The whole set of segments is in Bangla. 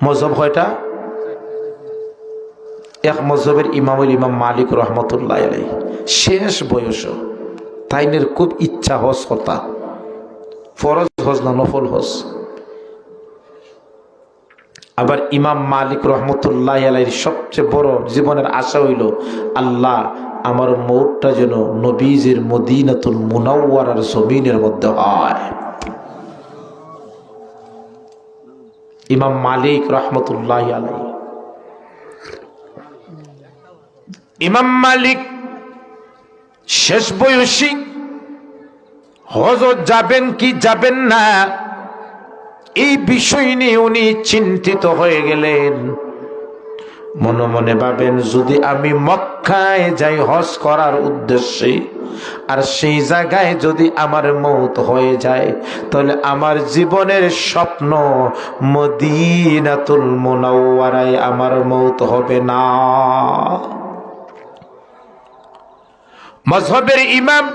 মজহব কয়টা? এক মজহবের ইমাম হইল ইমাম মালিক রহমতুল্লাহ আলাইহি। শেষ বয়স, তাইনের খুব ইচ্ছা হজ কথা, ফরজ হজ না নফল হজ। আবার ইমাম মালিক রহমতুল্লাহ আলাইহির সবচেয়ে বড় জীবনের আশা হইল, আল্লাহ আমার মৌতটা যেন নবীজির মদিনাতুল মুনাওয়ারার জমিনের মধ্যে হয়। ইমাম মালিক রহমতুল্লাহ আলাইহি। ইমাম মালিক শেষ বয়সী, হজ যাবেন কি যাবেন না এই বিষয় নিয়ে উনি চিন্তিত হয়ে গেলেন। মনে মনে ভাবেন, যদি আমি মক্কায় যাই হজ করার উদ্দেশ্যে, আর সেই জায়গায় যদি আমার মৌত হয়ে যায়, তাহলে আমার জীবনের স্বপ্ন মদিনাতুল মুনাওয়ারায় আমার মৌত হবে না। মযহবের ইমাম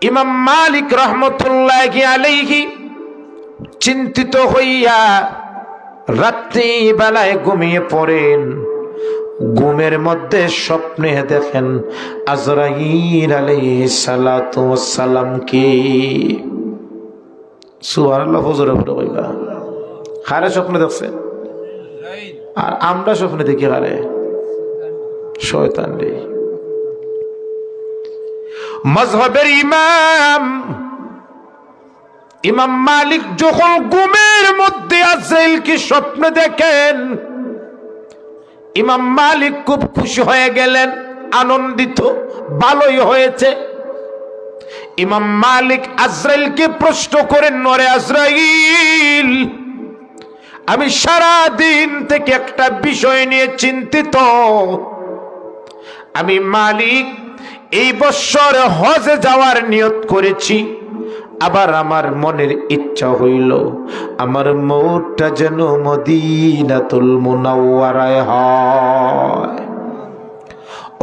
ইমাম মালিক রহমতুল্লাহি আলাইহি চিন্তিত হইয়া রাত্রি বেলায় ঘুমিয়ে পড়েন। ঘুমের মধ্যে স্বপ্নে দেখেন আজরাইল আলাইহিস সালাতু ওয়াস সালাম কে। সুবহানাল্লাহ। হুজুরে পড়ে কইবা কারে স্বপ্নে দেখছে? আর আমরা স্বপ্নে দেখি কারে? শয়তান রে। মযহবের ইমাম ইমাম মালিক যখন ঘুমের মধ্যে আজরাইলকে স্বপ্নে দেখেন, ইমাম মালিক খুব খুশি হয়ে গেলেন, আনন্দিত, ভালোই হয়েছে। ইমাম মালিক আজরাইলকে প্রশ্ন করেন, নরে আজরাইল, আমি সারা দিন থেকে একটা বিষয় নিয়ে চিন্তিত। আমি মালিক এই বছর হজে যাওয়ার নিয়ত করেছি, আবার আমার মনের ইচ্ছা হইল আমার মৌতটা যেন মদিনাতুল মুনাওয়ারায় হয়।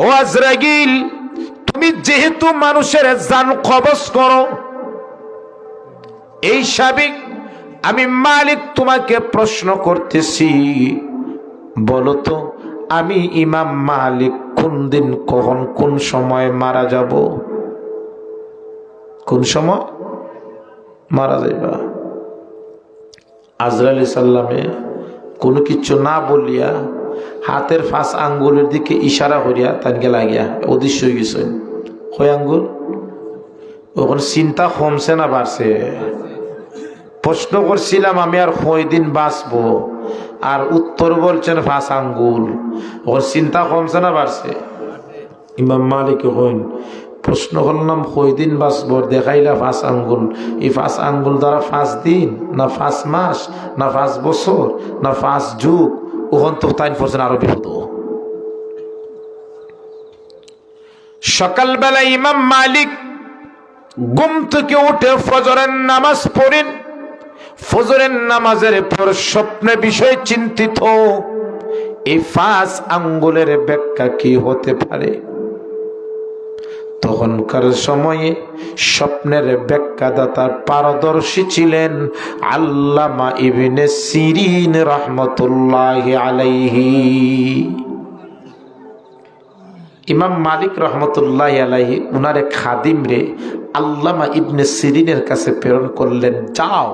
ও আজরাইল, তুমি যেহেতু মানুষের জান কবজ করো, এই সাবিক আমি মালিক তোমাকে প্রশ্ন করতেছি, বলো তো আমি ইমাম মালিক কোন দিন কখন কোন সময় মারা যাব? কোন সময় মারা যাইবা? আজরাইল সাল্লামে কোনো কিছু না বলিয়া হাতের 5 আঙ্গুলের দিকে ইশারা করিয়া তানকে লাগিয়া অদৃশ্য হয়ে গেছেন। কয় আঙ্গুল? ওখানে চিন্তা কমছে না বাড়ছে? প্রশ্ন করছিলাম আমি আর কয়দিন বাঁচবো, আর উত্তর বলছেন 5 আঙ্গুল। ওখানে চিন্তা কমছে না বাড়ছে? ইমাম মালিক হইন প্রশ্ন করলাম কয়দিন বাঁচব, দেখাইলা 5 আঙ্গুল। এই 5 আঙ্গুল দ্বারা 5 দিন না 5 মাস না 5 বছর না 5 যুগ? ওখান তো তাই পড়ছেন আরো বিপদ। সকালবেলা ইমাম মালিক ঘুম থেকে উঠে ফজরের নামাজ পড়েন। ফজরের নামাজের পর স্বপ্নে বিষয় চিন্তিত, এই 5 আঙ্গুলের ব্যাখ্যা কি হতে পারে? তখনকার সময়ে স্বপ্নের ব্যাখ্যাদাতার পারদর্শী ছিলেন আল্লামা ইবনে সিরিন রহমতুল্লাহি আলাইহি। ইমাম মালিক রহমতুল্লাহি আলাইহি উনার এক খাদিম রে আল্লামা ইবনে সিরিনের কাছে প্রেরণ করলেন, যাও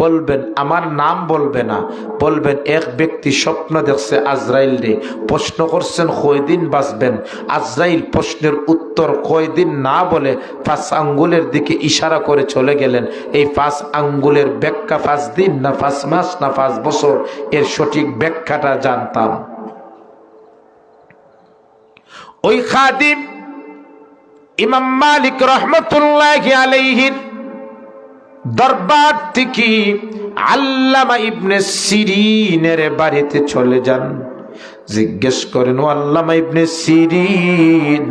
বলবেন, আমার নাম বলবে না, বলবেন এক ব্যক্তি স্বপ্ন দেখছে আজরাইল রে, প্রশ্ন করছেন কয়দিন বাঁচবেন। আজরাইল প্রশ্নের উত্তর কয়দিন না বলে 5 আঙ্গুলের দিকে ইশারা করে চলে গেলেন। এই 5 আঙ্গুলের ব্যাখ্যা 5 দিন না 5 মাস না 5 বছর, এর সঠিক ব্যাখ্যাটা জানতাম। ওই খাদিম ইমাম মালিক রহমতুল্লাহি আলাইহির দরবার থেকে আল্লামা ইবনে সিরিনের বাড়িতে চলে যান। জিজ্ঞেস করেন, ও আল্লামা ইবনে সিরিন,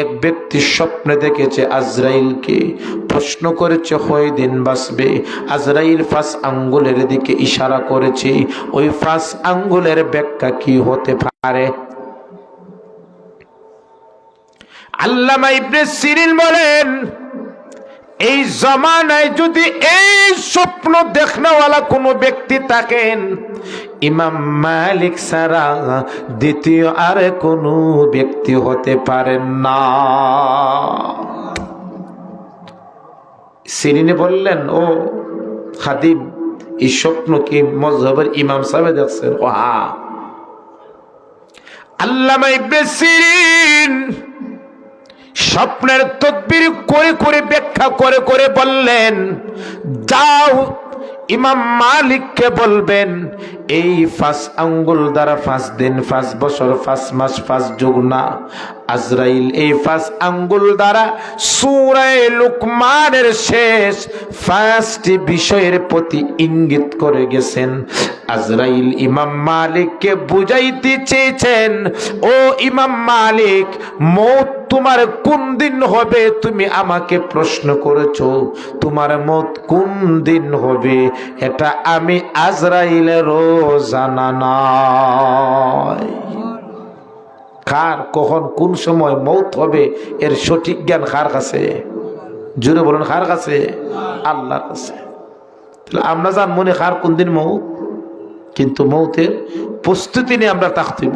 এক ব্যক্তি স্বপ্নে দেখেছে আজরাইলকে, প্রশ্ন করেছে কয়দিন বাঁচবে। আজরাইল 5 আঙ্গুলের দিকে ইশারা করেছে, ওই 5 আঙ্গুলের ব্যাখ্যা কি হতে পারে? আল্লামা ইবনে সিরিন বলেন, এই জমানায় যদি এই স্বপ্ন দেখনেওয়ালা কোনো ব্যক্তি থাকেন, ইমাম মালিক ছাড়া দ্বিতীয় আর কোনো ব্যক্তি হতে পারেন না। সিরিনে বললেন, ও খাদিম, এই স্বপ্ন কি মযহবের ইমাম সাহেব দেখছেন? ও হ্যাঁ। আল্লামা ইবনে সিরিন স্বপ্নের তদবির করে করে ব্যাখ্যা করে করে বললেন, যাও ইমাম মালিককে বলবেন এই 5 আঙ্গুল দ্বারা 5 দিন 5 বছর 5 মাস 5 যুগ না, আজরাইল এই 5 আঙ্গুল দ্বারা সূরা লুকমানের শেষ 5টি বিষয়ের প্রতি ইঙ্গিত করে গেছেন। আজরাইল ইমাম মালিককে বুঝাইতে চেয়েছেন, ও ইমাম মালিক, মৌত তোমার কোন দিন হবে তুমি আমাকে প্রশ্ন করেছো, তোমার মত কোন দিন হবে এটা আমি আজরাইলেরও জানা নাই। কার কখন কোন সময় মৌত হবে এর সঠিক জ্ঞান কার কাছে? জোরে বলুন, কার কাছে? আল্লাহর কাছে। আমরা জান মনে কার কোন দিন মৌত, কিন্তু মৌতের প্রস্তুতি নিয়ে আমরা থাকতেব।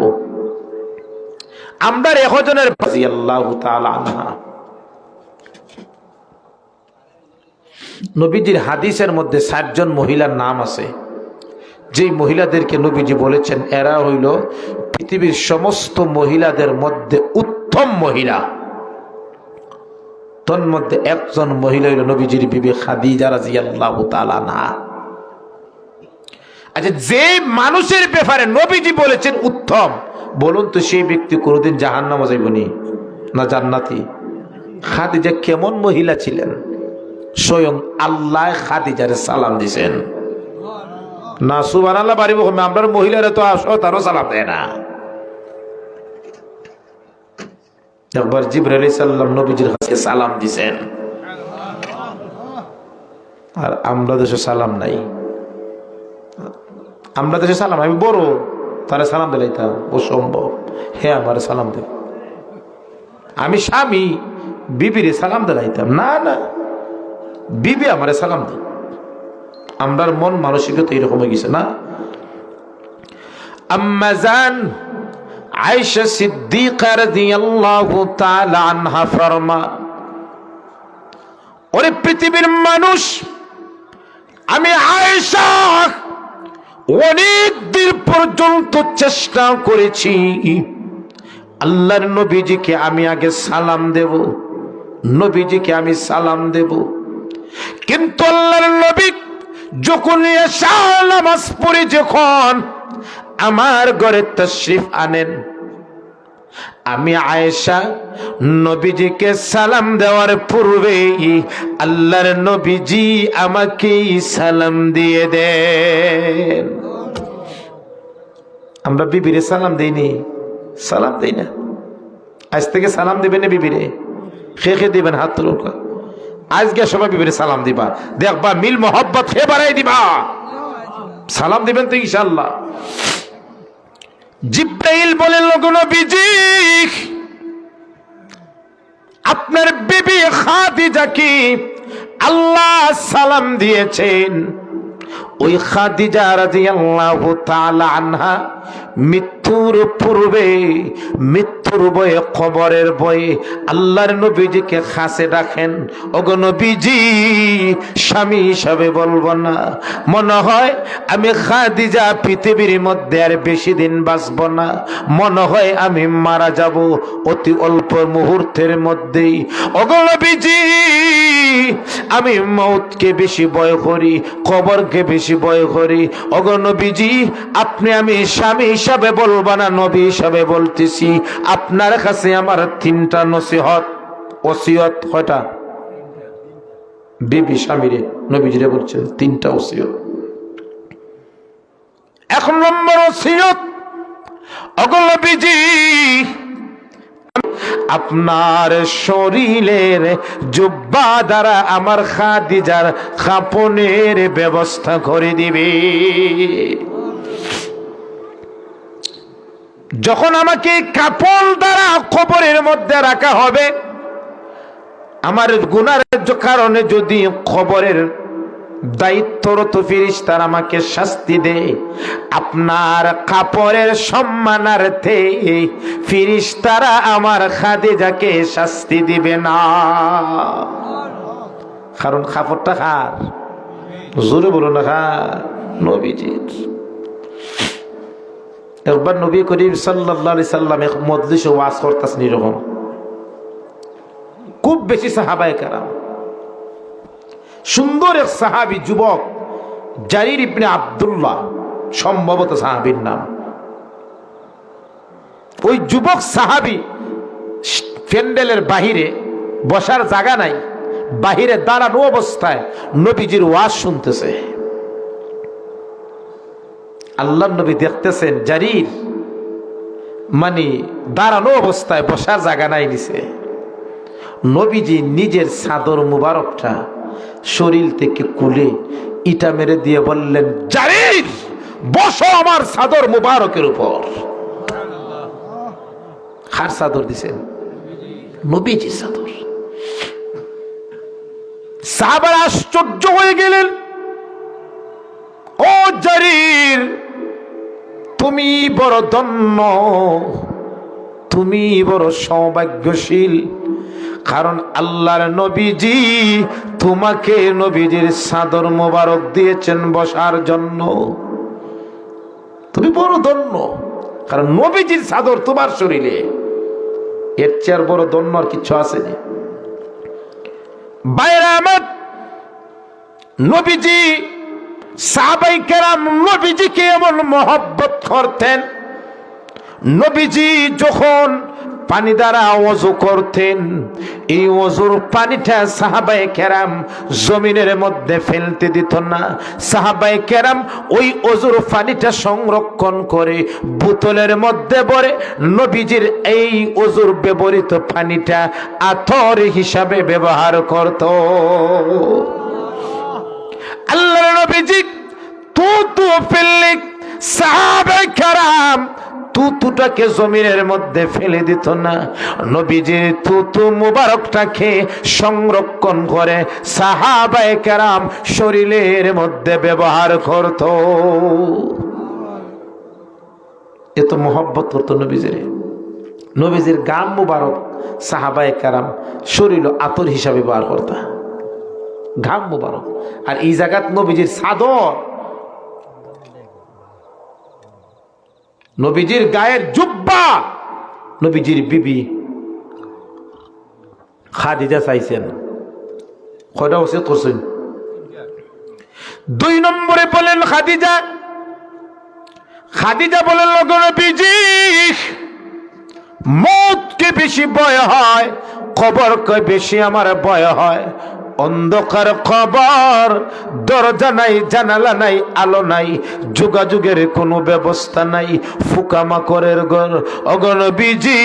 আমরা একজনের রাদিয়াল্লাহু তাআলা আনহা, নবীজির হাদিসের মধ্যে 7 জন মহিলার নাম আছে, যেই মহিলাদেরকে নবীজি বলেছেন এরা হইল পৃথিবীর সমস্ত মহিলাদের মধ্যে উত্তম মহিলা। তন্মধ্যে একজন মহিলা হইল নবীজির বিবি খাদিজা রাদিয়াল্লাহু তাআলা আনহা। আচ্ছা, যে মানুষের ব্যাপারে নবীজি বলেছেন উত্তম, বলুন তো সেই ব্যক্তি কোনদিন জাহান্নামে যাইবনি না জান্নাতি? খাদিজা কেমন মহিলা ছিলেন? স্বয়ং আল্লাহ খাদিজারে সালাম দিছেন না? সুবহানাল্লাহ পারিব? আমরা মহিলারা তো আসো তারও সালাম দেয় না। একবার জিবরাইল আলাইহিস সালাম নবীজির কাছে সালাম দিছেন, আর আমরা দেশে সালাম নাই। আমরা দেশে সালাম, আমি বড় তারা সালাম দিলাইতাম অসম্ভব। হে আমার সালাম দেব, আমি স্বামী বিবিরে সালাম দিলাইতাম না, না বিবি আমারে সালাম দেব। আমরার মন মানসিকতা এরকম হয়ে গেছে না? আম্মা জান আয়েশা সিদ্দিকা রাদিয়াল্লাহু তাআলা আনহা ফরমান, ওরে পৃথিবীর মানুষ, আমি আয়েশা অনেক দিন পর্যন্ত চেষ্টা করেছি আল্লাহর নবীজিকে আমি আগে সালাম দেব, নবীজিকে আমি সালাম দেব, কিন্তু আল্লাহর নবী যখন এশা নামাজ পড়ে যখন আমার ঘরে তাশরিফ আনেন, আমি আয়েশা নবীজিকে সালাম দেওয়ার পূর্বে আল্লাহর নবীজি আমাকে সালাম দিয়ে দেন। আমরা বিবিরে সালাম দেইনি, সালাম দেই না। আজ থেকে সালাম দিবেন না বিবিরে? খেয়ে দিবেন হাত তুলুন। আজকে সবাই বিবিরে সালাম দিবা, দেখবা মিল মোহব্বত খেয়ে বাড়াই দিবা। সালাম দিবেন তো ইনশাআল্লাহ। জিব্রাইল বলেন, নবীজি আপনার বিবি খাদিজাকে আল্লাহ সালাম দিয়েছেন। ওই খাদিজা রাদিয়াল্লাহু তাআলা আনহা মৃত্যুর পূর্বে, মৃত্যুর ভয়ে, কবরের ভয়ে আল্লাহর নবীজিকে কাছে রাখেন। ওগো নবীজি, স্বামী হিসাবে বলবো না, মনে হয় আমি খাদিজা পৃথিবীর মধ্যে আর বেশি দিন বাঁচব না, মনে হয় আমি মারা যাব অতি অল্প মুহূর্তের মধ্যেই। ওগো নবীজি, আমি মৌতকে বেশি ভয় করি, কবরকে বেশি ভয় করি। ওগো নবীজি, আপনি আমি স্বামী হিসাবে বলবো না, নবী হিসাবে বলতেছি। আপনার কাছে আমার 3টা নসিহত, ওসিয়ত। কয়টা? বিবি স্বামীরে নবীজিরে বলছেন 3টা ওসিয়ত। 1 নম্বর ওসিয়ত, ওগো নবীজি, আপনার শরীরের জুব্বা দ্বারা আমার খাদিজার কাপনের ব্যবস্থা করে দিবে। যখন আমাকে কাপড় দ্বারা কবরের মধ্যে রাখা হবে, আমার গুনার কারণে যদি কবরের দায়িত্বরত ফেরেশতারা আমাকে শাস্তি দেয়, আপনার কাপড়ের সম্মানার্থে ফেরেশতারা আমার খাদিজাকে শাস্তি দিবে না। কারণ কাপড়টা কার? জোরে বলো না, কার? নবীজির। একবার নবী করিম সাল্লাল্লাহু আলাইহি সাল্লাম এক মজলিসে ওয়াজ করতেছেন, এরকম খুব বেশি সাহাবায়ে কেরাম, সুন্দর এক সাহাবী যুবক জারির ইবনে আব্দুল্লাহ, সম্ভবত সাহাবীর নাম। ওই যুবক সাহাবী প্যান্ডেলের বাহিরে বসার জায়গা নাই, বাহিরে দাঁড়ানো অবস্থায় নবীজির ওয়াজ শুনতেছে। আল্লাহর নবী দেখতেছেন জারির মানে দাঁড়ানো অবস্থায় বসার জায়গা নাই নিছে। নবীজি নিজের চাদর মুবারকটা শরীর থেকে খুলে ইটা মেরে দিয়ে বললেন, জারির বসো আমার চাদর মুবারকের উপর। কার চাদর দিছেন? নবীজি চাদর। সাহাবারা আশ্চর্য হয়ে গেলেন, ও জারির তুমি বড় ধন্য, তুমি বড় সৌভাগ্যশীল, কারণ আল্লাহর নবীজি তোমাকে নবীজির চাদর মোবারক দিয়েছেন বসার জন্য। তুমি বড় ধন্য, কারণ নবীজির চাদর তোমার শরীরে। এর চেয়ে বড় ধন্য আর কিছু আছে? বাইরে আমার নবীজি, সাহাবায়ে কেরাম নবীজিকে এমন মহব্বত করতেন, নবীজি যখন পানি দ্বারা ওযু করতেন, এই ওযুর পানিটা সাহাবায়ে কেরাম জমিনের মধ্যে ফেলতে দিত না। সাহাবায়ে কেরাম ওই ওযুর পানিটা সংরক্ষণ করে বোতলের মধ্যে ভরে নবীজির এই ওযুর ব্যবহৃত পানিটা আতর হিসাবে ব্যবহার করত। আল্লাহর নবীজি তুতু ফেললে সাহাবায়ে কেরাম তুতুটাকে জমিনের মধ্যে ফেলে দিত না, নবীজির তুতু মুবারকটাকে সংরক্ষণ করে সাহাবায়ে কেরাম শরীরের মধ্যে ব্যবহার করত। এত মহব্বত করত নবীজির। নবীজির গাম মুবারক সাহাবায়ে কেরাম শরীর আতর হিসাবে ব্যবহার করত, ঘাম মুবারক। আর এই জায়গাত নবীজির চাদর, নবীজির গায়ের জুব্বা নবীজির বিবি খাদিজা চাইছেন। কয়টা ওসিয়ত করছেন? 2 নম্বরে বলেন খাদিজা। খাদিজা বলেন, নবীজি মওতকে বেশি ভয় হয়, কবরকে বেশি আমার ভয় হয়। অন্ধকার কবর, দরজা নাই, জানালা নাই, আলো নাই, যোগাযোগের কোনো ব্যবস্থা নাই, ফুকামাকড়ের ঘর। ওগো নবীজি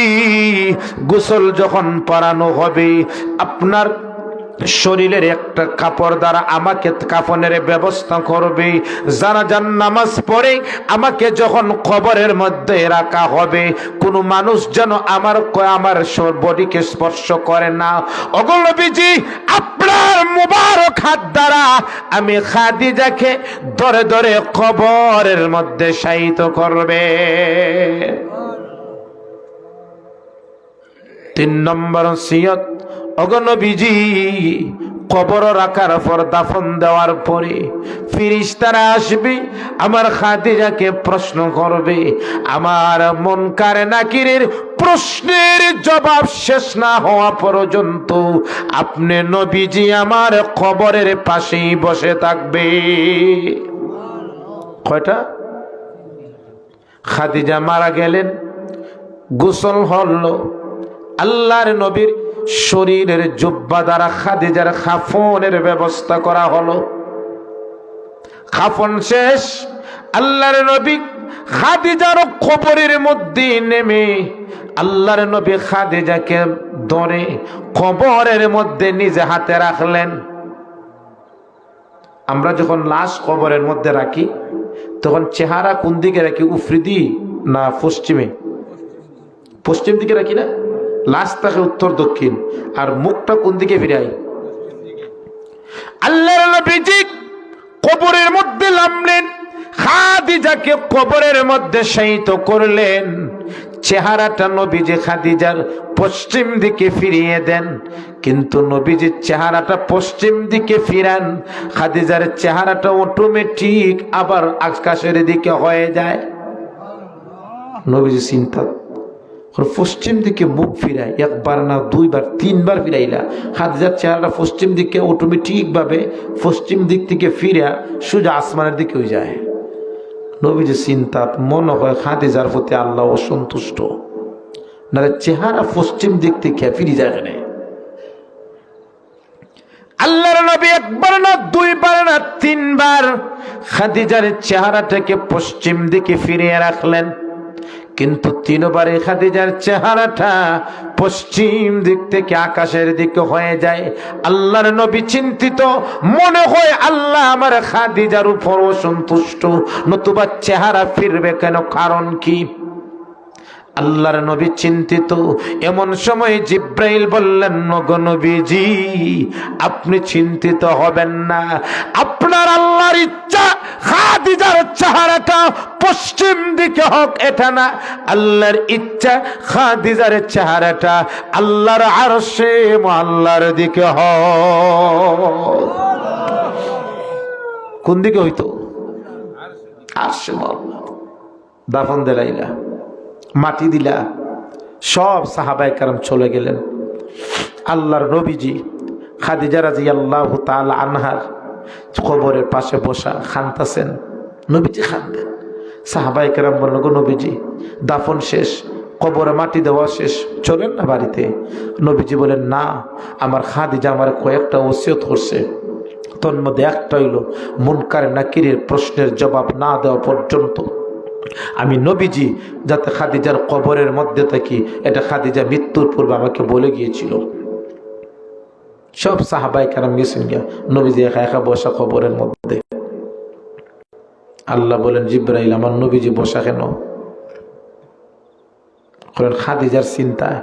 গোসল যখন পরানো হবে, আপনার শরীরের একটা কাপড় দ্বারা আমাকে কাফনের ব্যবস্থা করবে। জানাজার নামাজ পড়ে আমাকে যখন কবরের মধ্যে রাখা হবে, কোনো মানুষ যেন আমার বডিকে স্পর্শ করে না। ওগো নবীজি আপনার মুবারক হাত দ্বারা আমি খাদিজাকে ধরে ধরে কবরের মধ্যে শায়িত করবে। 3 নম্বর ওসিয়ত, ওগো নবীজি কবর রাখার পর, দাফন দেওয়ার পরে ফেরেশতারা আসবে, আমার খাদিজাকে প্রশ্ন করবে। আমার মুনকার নাকিরের প্রশ্নের জবাব শেষ না হওয়া পর্যন্ত আপনি নবীজি আমার কবরের পাশেই বসে থাকবে। কয়টা? খাদিজা মারা গেলেন, গোসল হলো, আল্লাহর নবীর শরীরের জুব্বা দ্বারা খাদিজার খাফনের ব্যবস্থা করা হলো। খাফন শেষ, আল্লাহর নবী খাদিজার কবরের মধ্যে নেমে আল্লাহর নবী খাদিজাকে ধরে কবরের মধ্যে নিজে হাতে রাখলেন। আমরা যখন লাশ কবরের মধ্যে রাখি তখন চেহারা কোন দিকে রাখি? উফরিদি না পশ্চিমে? পশ্চিম দিকে রাখি না? লাশ থাকে উত্তর দক্ষিণ, আর মুখটা কোন দিকে ফিরাই? আল্লাহর নবীজি কবরের মধ্যে নামলেন, খাদিজাকে কবরের মধ্যে শায়িত করলেন। চেহারাটা নবীজি খাদিজার পশ্চিম দিকে ফিরিয়ে দেন, কিন্তু নবীজির চেহারাটা পশ্চিম দিকে ফিরান, খাদিজার চেহারাটা অটোমেটিক আবার আকাশের দিকে হয়ে যায়। নবীজি চিন্তা, পশ্চিম দিকে মুখ ফিরায়, একবার না দুইবার তিনবার ফিরাইলা, খাদিজার চেহারাটা পশ্চিম দিকে অটোমেটিক ভাবে পশ্চিম দিক থেকে ফিরা সোজা আসমানের দিকে হয়ে যায়। নবীজি চিন্তা, মনে হয় খাদিজার প্রতি আল্লাহ অসন্তুষ্ট, না চেহারা পশ্চিম দিক থেকে ফিরে যায়। কেন আল্লাহর নবী একবার না দুইবার না তিনবার খাদিজার চেহারাটাকে পশ্চিম দিকে ফিরিয়ে রাখলেন, কিন্তু তিনবারে খাদিজার চেহারাটা পশ্চিম দিক থেকে আকাশের দিকে হয়ে যায়। আল্লাহর নবী চিন্তিত, মনে হয় আল্লাহ আমার খাদিজার উপর অসন্তুষ্ট, নতুবা চেহারা ফিরবে কেন, কারণ কি? আল্লাহর নবী চিন্তিত। এমন সময় জিব্রাইল বললেন, ওগো নবীজি আপনি চিন্তিত হবেন না, আপনার আল্লাহর ইচ্ছা খাদিজার চেহারাটা পশ্চিম দিকে হোক এটা না, আল্লাহর ইচ্ছা খাদিজার চেহারাটা আল্লাহর আরশে মুআল্লার দিকে হোক। কোন দিকে হইতো? আরশে মুআল্লা। দাফন দিলাইলা, মাটি দিলা, সব সাহাবায়ে কেরাম চলে গেলেন। আল্লাহর নবীজি খাদিজা রাদিয়াল্লাহু তাআলা আনহার কবরের পাশে বসা খানতাছেন। নবীজি খানতেন। সাহাবায়ে কেরাম বললেন, গো নবীজি দাফন শেষ, কবরে মাটি দেওয়া শেষ, চলেন না বাড়িতে। নবীজি বলেন, না, আমার খাদিজা আমার কয়েকটা ওসিয়ত করছে, তোর মধ্যে একটা হইল মুনকার নাকিরের প্রশ্নের জবাব না দেওয়া পর্যন্ত আমি নবীজি যাতে খাদিজার কবরের মধ্যে থাকি, এটা খাদিজা মৃত্যুর পূর্বে আমাকে বলে গিয়েছিল। সব সাহাবায়ে কেরাম গেছেন গিয়া, নবীজি একা একা বসা কবরের মধ্যে। আল্লাহ বলেন, জিব্রাইল আমার নবীজি বসা কেন? খাদিজার চিন্তায়,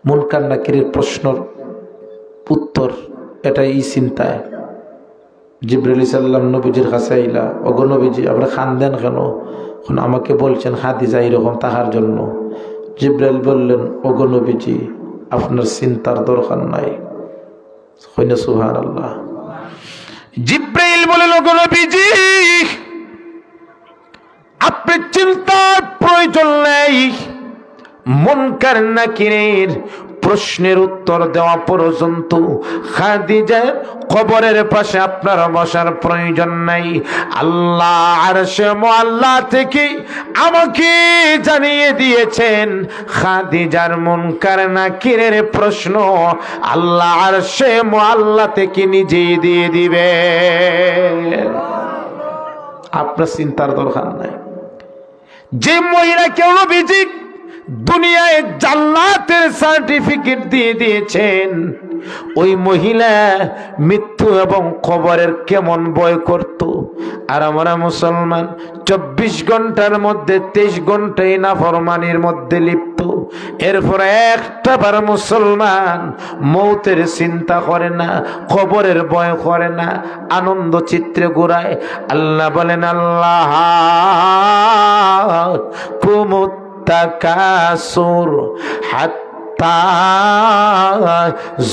মুনকার নাকিরের প্রশ্নের উত্তর এটা এই চিন্তায়। জিব্রাইল সাল্লাম নবীজির কাছে আইলা, ওগো নবীজি আপনি খান্দেন কেন? আমাকে বলছেন খাদিজা এরকম তাহার জন্য। জিব্রাইল বললেন, ওগো নবীজি আপনার চিন্তার দরকার নাই। হইনা সুবহানাল্লাহ। জিব্রাইল বলেন, ওগো নবীজি আপনি চিন্তার প্রয়োজন নেই, মুনকার নাকিরের প্রশ্নের উত্তর দেওয়া পর্যন্ত খাদিজার কবরের পাশে আপনার বসার প্রয়োজন নাই। আল্লাহ আরশে মুআল্লা থেকে আমাকে জানিয়ে দিয়েছেন খাদিজার মুনকার নাকিরের প্রশ্ন আল্লাহ আরশে মুআল্লা থেকে নিজেই দিয়ে দিবে। আপনার চিন্তার দরকার নাই। যে মহিলা কেউ নবীজি দুনিয়ায় জান্নাতের সার্টিফিকেট দিয়ে দিয়েছেন, ওই মহিলা মৃত্যু এবং কবরের কেমন ভয় করত। আর আমরা মুসলমান 24 ঘন্টার মধ্যে 23 ঘন্টাই নাফরমানির মধ্যে লিপ্ত। এরপরে একটা বার মুসলমান মৌতের চিন্তা করে না, কবরের ভয় করে না, আনন্দ চিত্রে ঘুরায়। আল্লাহ বলেন, আল্লাহ কুমুত তাকাসুর হাত্তা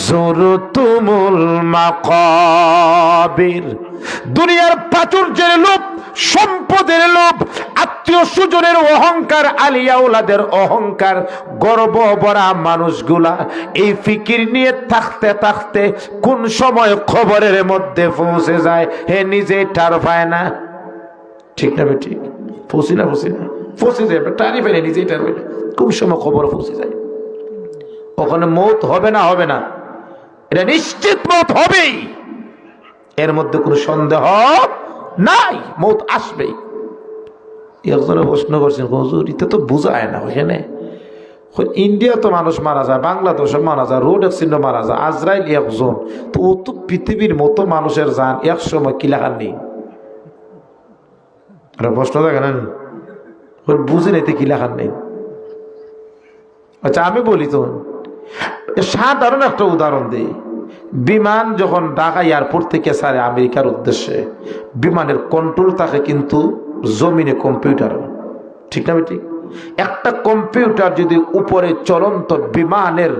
যুরতুমুল মাকাবির। দুনিয়ার প্রাচুর্যের লোভ, সম্পদের লোভ, আত্মীয় স্বজনের অহংকার, আলিয়া ওলাদের অহংকার, গর্ব ভরা মানুষগুলা এই ফিকির নিয়ে থাকতে থাকতে কোন সময় খবরের মধ্যে পৌঁছে যায় হে নিজে ঠার পায় না। ঠিক না বেটি? পৌঁছি না পৌঁছে যায়, টানি ফেলে নিজেই টার ফেলে, কোন সময় খবর পৌঁছে যায়। ওখানে মৌত হবে না, হবে না, এটা নিশ্চিত মৌত হবেই, এর মধ্যে কোনো সন্দেহ নাই, মৌত আসবেই। একজনে প্রশ্ন করছেন, হুজুর এটা তো বোঝায় না, ওখানে ইন্ডিয়া তো মানুষ মারা যায়, বাংলাদেশে মারা যায়, রোড অ্যাক্সিডেন্ট মারা যায়, আজরাইল একজন, তো ও তো পৃথিবীর মতো মানুষের যান এক সময় কি লেখার নেই। প্রশ্ন দেখে না, বুঝে নিতে কি লেখার নেই। আচ্ছা আমি বলি তো, সাধারণ একটা উদাহরণ দিই। বিমান যখন ঢাকা এয়ারপোর্ট থেকে ছাড়ে আমেরিকার উদ্দেশ্যে, বিমানের কন্ট্রোল থাকে কিন্তু জমিনে কম্পিউটার, ঠিক না ঠিক? একটা কম্পিউটার যদি উপরে চলন্ত বিমানের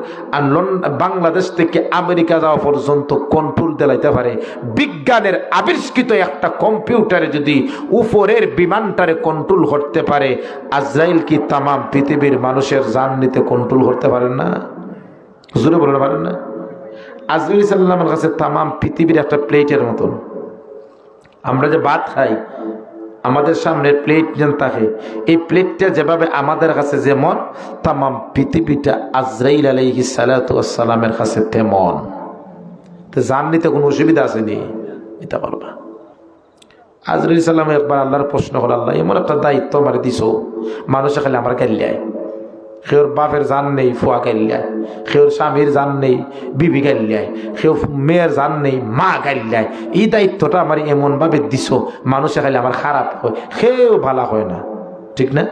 বাংলাদেশ থেকে আমেরিকা যাওয়া পর্যন্ত কন্ট্রোল দিলাইতে পারে, বিজ্ঞানের আবিষ্কৃত একটা কম্পিউটারে যদি উপরের বিমানটারে কন্ট্রোল করতে পারে, আজরাইল কি তামাম পৃথিবীর মানুষের জান নিতে কন্ট্রোল করতে পারেন না? হুজুরে বলতে পারেন না? আজরাইল সাল্লামের কাছে তামাম পৃথিবীর একটা প্লেটের মতন। আমরা যে ভাত খাই, আমাদের সামনে প্লেট যেন থাকে, এই প্লেটটা যেভাবে আমাদের কাছে যেমন, তামাম পৃথিবীটা আজরাইল আলাইহিস সালাতু ওয়াস সালামের কাছে তেমন। তো জান নিতে কোনো অসুবিধা আসেনি, এটা পারবা। আজরাইল সাল্লাম একবার আল্লাহর প্রশ্ন করে, আল্লাহ এমন একটা দায়িত্ব আমার দিছো, মানুষে খালি আমার গাইল্যায়, কেউর বাপের জান নেই ফুয়া গাইল্যায়, কেউর স্বামীর জান নেই বিবি গাইল্যায়, কেউ মেয়ের জান নেই মা গাইল্যায়। এই দায়িত্বটা আমার এমনভাবে দিছো, মানুষে খালি আমার খারাপ হয়, কেউ ভালো হয় না, ঠিক না?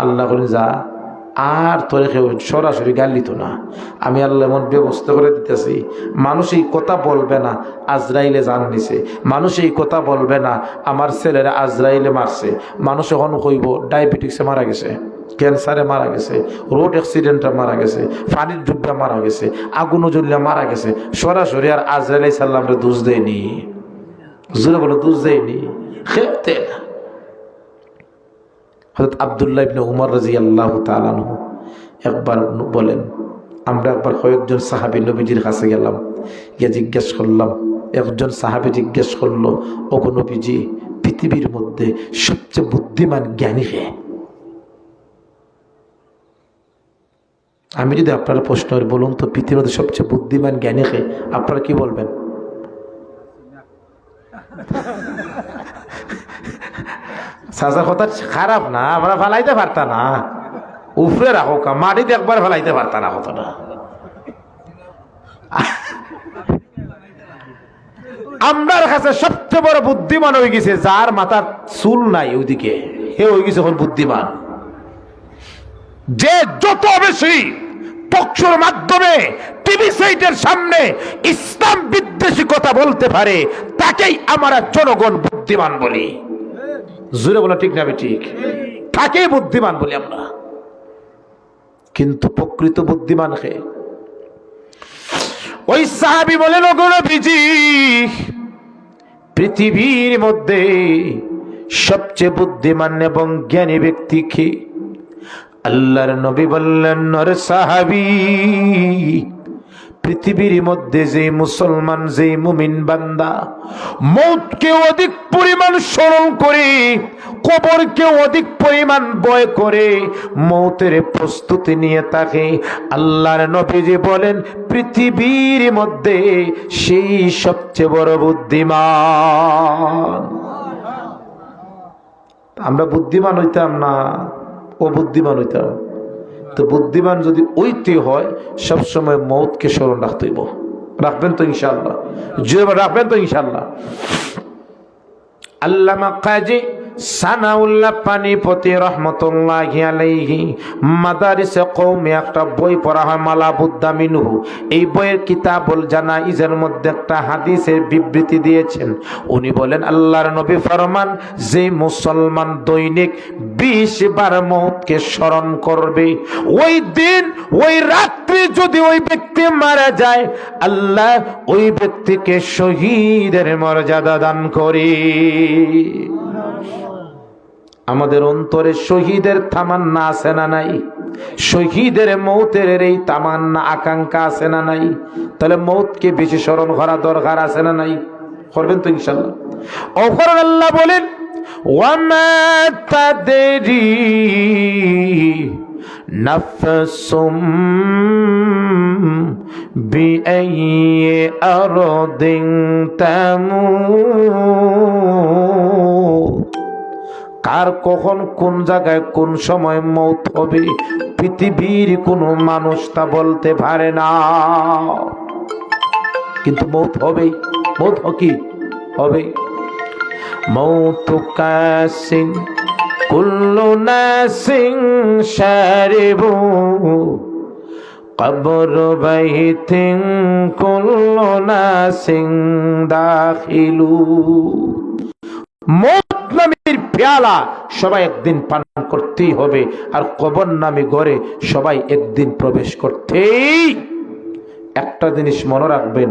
আল্লাহ বলেন যা, আর তোরে কেউ সরাসরি গালি তো না, আমি আল্লাহ এমন ব্যবস্থা করে দিতেছি, মানুষ এই কথা বলবে না আজরাইলে জান নিছে, মানুষ এই কথা বলবে না আমার ছেলেরা আজরাইলে মারছে, মানুষ এখন কইব ডায়াবেটিক্সে মারা গেছে, ক্যান্সারে মারা গেছে, রোড অ্যাক্সিডেন্টে মারা গেছে, পানির ডুবটা মারা গেছে, আগুন জ্বলিয়া মারা গেছে। সরাসরি আর আজরাইল আলাইহিস সালামরে দোষ দেয়নি, জোরে বলো দোষ দেয়নি, খেতে না। হযরত আব্দুল্লাহ ইবনে উমর রাদিয়াল্লাহু তাআলা আনহু একবার বলেন, আমরা একবার কয়েকজন সাহাবী নবীজির কাছে গেলাম, গিয়ে জিজ্ঞেস করলাম, একজন সাহাবী জিজ্ঞেস করলো, ওগো নবীজি, পৃথিবীর মধ্যে সবচেয়ে বুদ্ধিমান জ্ঞানী কে? আমি যদি আপনারা প্রশ্ন বলুন তো পৃথিবীর মধ্যে সবচেয়ে বুদ্ধিমান জ্ঞানী কে, আপনারা কি বলবেন? সাজা কথা খারাপ না, আমরা ফেলাইতে পারতা না, উপরে রাখো কা, মাটিতে একবার ফেলাইতে পারতা না কতটা। আমার কাছে সবচেয়ে বড় বুদ্ধিমান হয়ে গেছে যার মাথার চুল নাই ওইদিকে, হে হয়ে গেছে এখন বুদ্ধিমান। যে যত বেশি টকশোর মাধ্যমে টিভি সাইটের সামনে ইসলাম বিদ্বেষী কথা বলতে পারে, তাকেই আমরা জনগণ বুদ্ধিমান বলি। জোরে বলা ঠিক না? ঠিক, তাকেই বুদ্ধিমান বলি আমরা। কিন্তু প্রকৃত বুদ্ধিমান কে? ওই সাহাবী বলেন, ওগো নবীজি, পৃথিবীর মধ্যে সবচেয়ে বুদ্ধিমান এবং জ্ঞানী ব্যক্তি কে? আল্লাহর নবী বললেন, নরে সাহাবী, পৃথিবীর মধ্যে যে মুসলমান, যে মুমিন বান্দা মৌতকে অধিক পরিমাণ স্মরণ করে, কবরকে অধিক পরিমাণ ভয় করে, মৌতের প্রস্তুতি নিয়ে থাকে, আল্লাহর নবীজি বলেন পৃথিবীর মধ্যে সেই সবচেয়ে বড় বুদ্ধিমান। আমরা বুদ্ধিমান হইতাম না, ও বুদ্ধিমান হইতাম। তো বুদ্ধিমান যদি ওইতে হয়, সবসময় মৌতকে স্মরণ রাখতে হইব। রাখবেন তো ইনশাআল্লাহ? রাখবেন তো ইনশাআল্লাহ? আল্লামা কাজী সানাউল্লাহ পানিপতি রহমতুল্লাহি আলাইহি মাদারিসে কওমে একটা বই পড়া হয়, মালাবুদ্দা মিনহু। এই বইয়ের কিতাবুল জানাইজের মধ্যে একটা হাদিসের বিবৃতি দিয়েছেন। উনি বলেন, আল্লাহর নবী ফরমান, যে মুসলমান দৈনিক 20 বার মওতকে স্মরণ করবে, ওই দিন ওই রাত্রি যদি ওই ব্যক্তি মারা যায়, আল্লাহ ওই ব্যক্তিকে শহীদের মর্যাদা দান করে। আমাদের অন্তরে শহীদের তামান্না আছে না নাই? শহীদের মৌতের এই তামান্না আকাঙ্ক্ষা আছে না নাই? তাহলে মৌতকে বেশি স্মরণ করা দরকার আছে না নাই? করবেন তো ইনশাআল্লাহ? ওপর আল্লাহ বলেন, ওয়ামা তাদরি নাফসুম বিআইয়ি আরদিন তামুত। কার কখন কোন জায়গায় কোন সময় মৌত হবে পৃথিবীর কোনো মানুষ তা বলতে পারে না, কিন্তু মৌত হবেই। মৌত কি হবে? মৌত কাসিন কুল্লু নাসিন শারিবু কবর বাইতিন কুল্লু নাসিন দাখিলু। মৌত নামের পেয়ালা সবাই একদিন পান করতেই হবে, আর কবর নামে ঘরে সবাই একদিন প্রবেশ করতেই। একটা জিনিস মনে রাখবেন,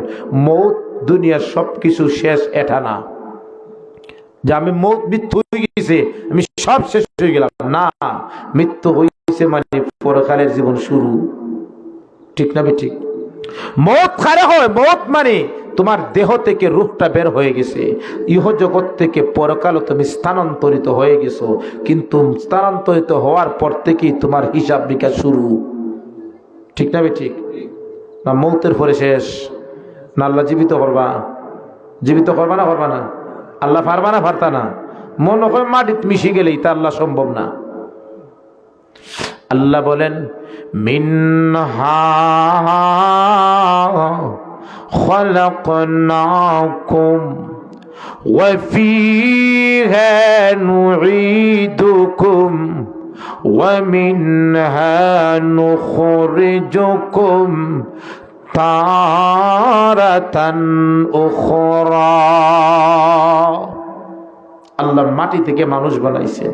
মৌত দুনিয়ার সবকিছু শেষ এটা না যে আমি মৃত্যু হয়ে গেছে আমি সব শেষ হয়ে গেলাম, না। মৃত্যু হয়েছে মানে পরকালের জীবন শুরু, ঠিক না ঠিক? মৌত কারে হয়? মৌত মানে তোমার দেহ থেকে রূহটা বের হয়ে গেছে, ইহ জগৎ থেকে পরকালে তুমি স্থানান্তরিত হয়ে গেছো, কিন্তু স্থানান্তরিত হওয়ার পর থেকেই তোমার হিসাব বিকাশ শুরু, ঠিক না ঠিক? না মৌতের পরে শেষ? না আল্লাহ জীবিত করবা? জীবিত করবা না করবা না? আল্লাহ পারবা না পারতা না? মনে হয় মাটিতে মিশে গেলেই তা আল্লাহ সম্ভব না। আল্লাহ বলেন মিনহা খালাকনাকুম ওয়া ফীহা নুঈদুকুম ওয়া মিনহা নুখরিজুকুম তারাতান উখরা। আল্লাহ মাটি থেকে মানুষ বানাইছে,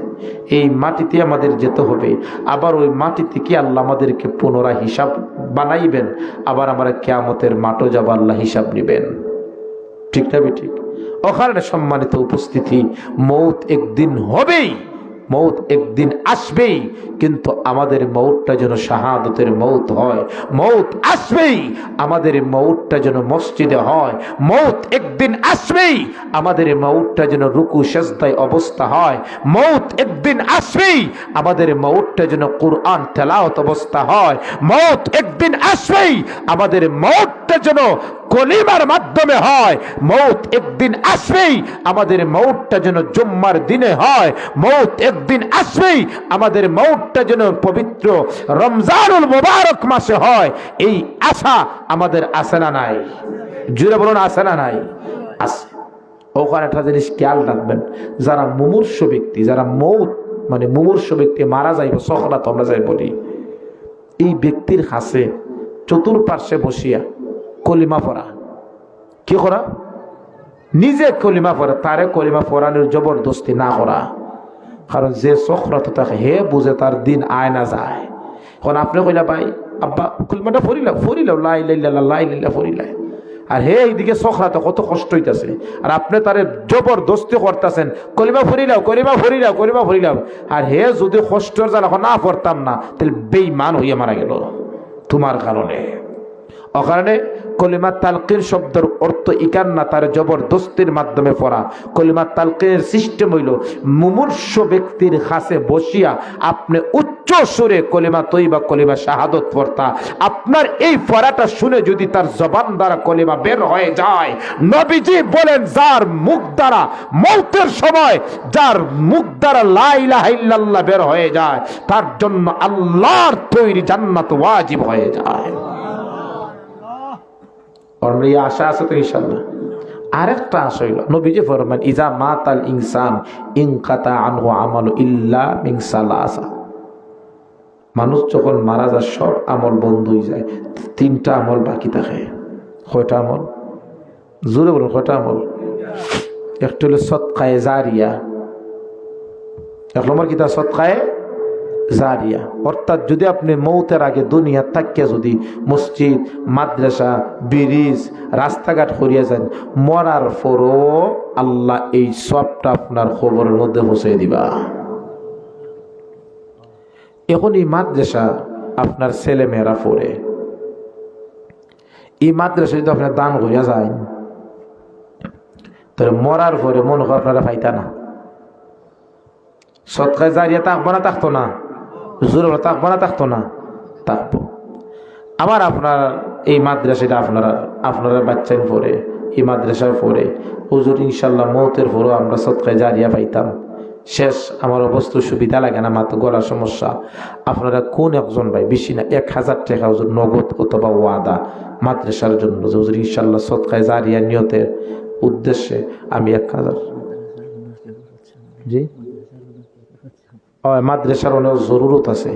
এই মাটিতে আমাদের যেতে হবে, আবার ওই মাটি থেকে আল্লাহ আমাদেরকে পুনরায় হিসাব বানাইবেন, আবার আমরা কিয়ামতের মাঠে যাব, আল্লাহ হিসাব নেবেন, ঠিক না ঠিক? ওখানে সম্মানিত উপস্থিতি, মৌত একদিন হবেই, মৌত একদিন আসবেই, কিন্তু আমাদের মৌতটা যেন শাহাদতের মৌত হয়। মৌত আসবেই, আমাদের মৌতটা যেন মসজিদে হয়। মৌত একদিন আসবেই, আমাদের মৌতটা যেন রুকু সেজদায় অবস্থা হয়। মৌত একদিন আসবেই, আমাদের মৌতটা যেন কুরআন তেলাওয়াত অবস্থা হয়। মৌত একদিন আসবেই, আমাদের মৌতটা যেন কলিমার মাধ্যমে হয়। মৌত একদিন আসবেই, আমাদের মৌতটা যেন জুম্মার দিনে হয়। মৌত একদিন আসবেই, আমাদের মৌতটা যেন পবিত্র রমজানুল মুবারক মাসে হয়। এই আশা আমাদের আছে না নাই? জুড়ে বলুন, আছে না নাই? আছে। ওখানে একটা জিনিস খেয়াল রাখবেন, যারা মুমূর্ষ ব্যক্তি, যারা মৌত মানে মুমূর্ষ ব্যক্তি মারা যাইব, সখরা তো আমরা যাই বলি, এই ব্যক্তির কাছে চতুর্পার্শ্বে বসিয়া কলিমা পড়া, কি করা? নিজে কলিমা পড়া, তারে কলিমা পড়ানোর জবরদস্তি না করা। কারণ যে সখরত থাকে হে বুঝে তার দিন আয় না যায়। এখন আপনি কইলা ভাই আব্বা কলিমাটা ফরিলাও লা ইলাহা ইল্লাল্লাহ লা ইলাহা ফরিলা, আর হে এইদিকে সখরাতে কত কষ্ট হইতেছে, আর আপনি তারে জবরদস্তি করতেছেন কলিমা ফরিলাও কলিমা ফরিলাও কলিমা ফরিলাও, আর হে যদি কষ্টর জ্বালা না পড়তাম না, তাহলে বেঈমান হইয়া মারা গেল তোমার কারণে। অকারণে কলিমা তালকিন শব্দের অর্থ ইকান না, তার জবরদস্তির মাধ্যমে পড়া। কলিমা তালকিনের সিস্টেম হইল মুমূর্ষ ব্যক্তির কাছে বসিয়া আপনি উচ্চ সুরে কলিমা তৈবা কলিমা শাহাদত পড়তা। আপনার এই পড়াটা শুনে যদি তার জবান দ্বারা কলিমা বের হয়ে যায়, নবীজি বলেন যার মুখ দ্বারা মৌতের সময় যার মুখ দ্বারা লা ইলাহা ইল্লাল্লাহ বের হয়ে যায়, তার জন্য আল্লাহর তৈরি জান্নাত ওয়াজিব হয়ে যায়। আশা আছে তো ইনশাআল্লাহ। আরেকটা আশা হইল নবীজি ফরমান ইজা মাতাল ইনসান ইনকাতা আনহু আমালু ইল্লা মিন সালাসা। মানুষ যখন মারা যায় সব আমল বন্ধ হয়ে যায়, তিনটা আমল বাকি থাকে। কয়টা আমল? জোরে বলুন, কয়টা আমল? একটা হলো সদকায়ে জারিয়া, এক নম্বর কিতা সদকায়ে জারিয়া, অর্থাৎ যদি আপনি মৌতের আগে দুনিয়া থাকিয়া যদি মসজিদ, মাদ্রাসা, ব্রিজ, রাস্তাঘাট করিয়া যান, মরার পরও আল্লাহ এই সবটা আপনার খবরের মধ্যে পৌঁছে দিবা। এখন এই মাদ্রাসা আপনার ছেলে মেয়েরা পড়ে, এই মাদ্রাসা যদি আপনার দান করিয়া যায়, তাহলে মরার পরে মনে হয় আপনারা পাইতা না। সদকায়ে জারিয়া থাকবো না? থাকতো না? জোরে থাকবো না? থাকতো না? থাকবো। আবার আপনার এই মাদ্রাসাটা আপনারা বাচ্চাই পড়ে, এই মাদ্রাসায় পড়ে, হুজুর ইনশাল্লাহ মৌতের পরও আমরা সদকায়ে জারিয়া পাইতাম। শেষ আমার অবস্থা সুবিধা লাগে না, মাত্র গলার সমস্যা। আপনারা কোন একজন ভাই বেশি না 1000 টাকা হুজুর নগদ অথবা ওয়াদা মাদ্রাসার জন্য, হুজুর ইনশাল্লাহ সদকায়ে জারিয়া নিয়তের উদ্দেশ্যে আমি 1000। জি মাদ্রাসার অনেক জরুরত আছে।